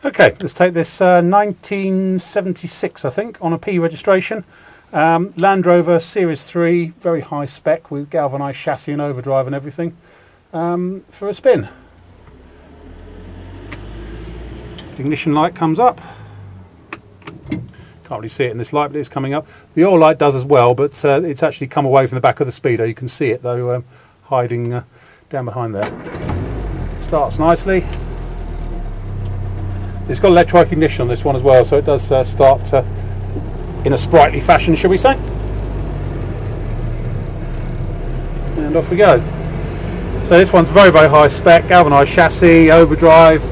Okay, let's take this 1976, I think, on a P registration. Land Rover Series 3, very high spec with galvanised chassis and overdrive and everything, for a spin. The ignition light comes up. Can't really see it in this light, but it's coming up. The oil light does as well, but it's actually come away from the back of the speedo. You can see it though, hiding down behind there. Starts nicely. It's got electronic ignition on this one as well, so it does start in a sprightly fashion, shall we say. And off we go. So this one's very, very high spec, galvanised chassis, overdrive,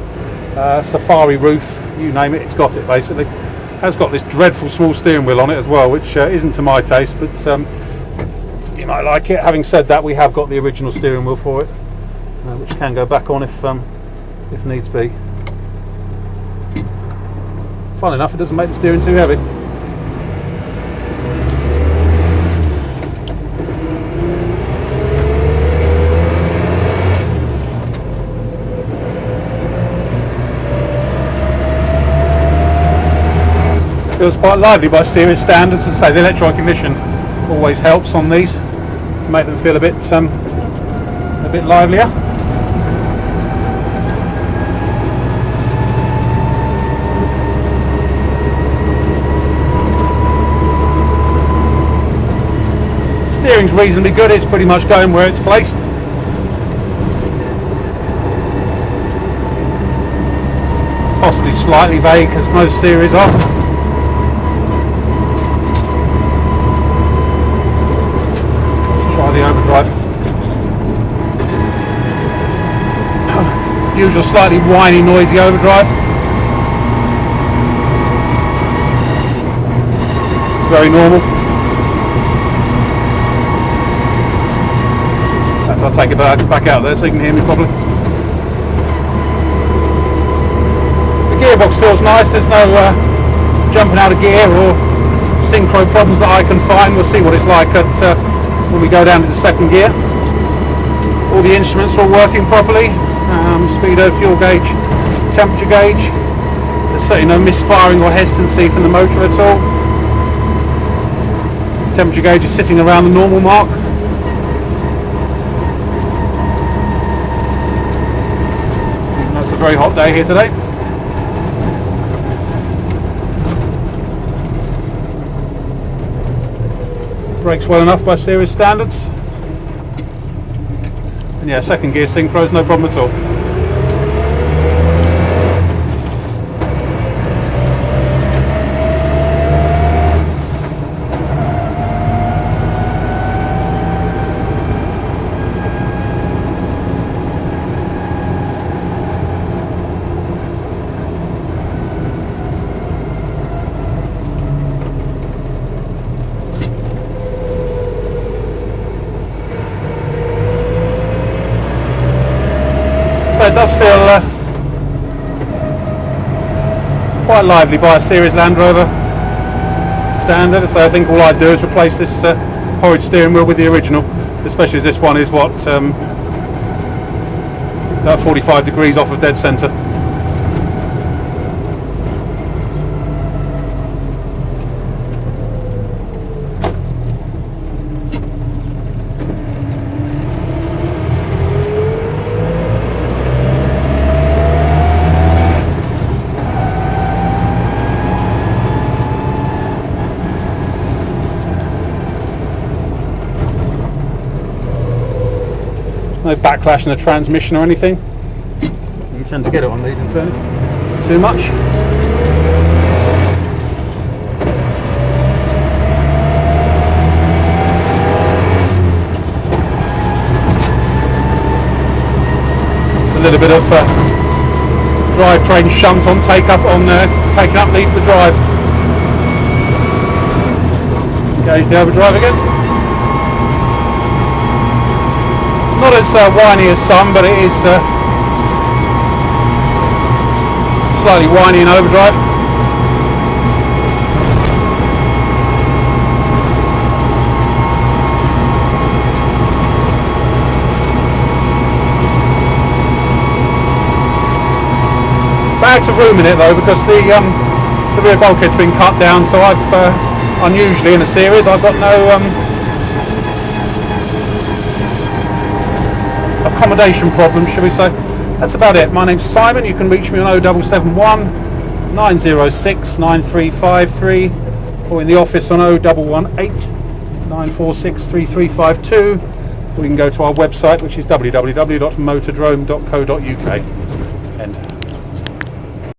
safari roof, you name it, it's got it basically. Has got this dreadful small steering wheel on it as well, which isn't to my taste, but you might like it. Having said that, we have got the original steering wheel for it, which can go back on if needs be. Fun enough, it doesn't make the steering too heavy. Feels quite lively by series standards. As I say, the electronic ignition always helps on these to make them feel a bit livelier. Steering's reasonably good, it's pretty much going where it's placed. Possibly slightly vague, as most series are. Try the overdrive. Usual slightly whiny, noisy overdrive. It's very normal. I'll take it back out there so you can hear me properly. The gearbox feels nice, there's no jumping out of gear or synchro problems that I can find. We'll see what it's like when we go down to the second gear. All the instruments are all working properly, speedo, fuel gauge, temperature gauge. There's certainly no misfiring or hesitancy from the motor at all. Temperature gauge is sitting around the normal mark. It's a very hot day here today. Brakes well enough by series standards. And yeah, second gear synchros, no problem at all. It does feel quite lively by a series Land Rover standard, so I think all I'd do is replace this horrid steering wheel with the original, especially as this one is what, about 45 degrees off of dead centre. No backlash in the transmission or anything. You tend to get it on these, in fairness. Too much. It's a little bit of drivetrain shunt on taking up the drive. Engage the overdrive again. Not as whiny as some, but it is slightly whiny in overdrive. bags of room in it though, because the rear bulkhead's been cut down, so I've unusually in a series I've got no accommodation problems, shall we say. That's about it. My name's Simon. You can reach me on 0771 906 9353 or in the office on 0118 946 3352, or you can go to our website, which is www.motodrome.co.uk. End.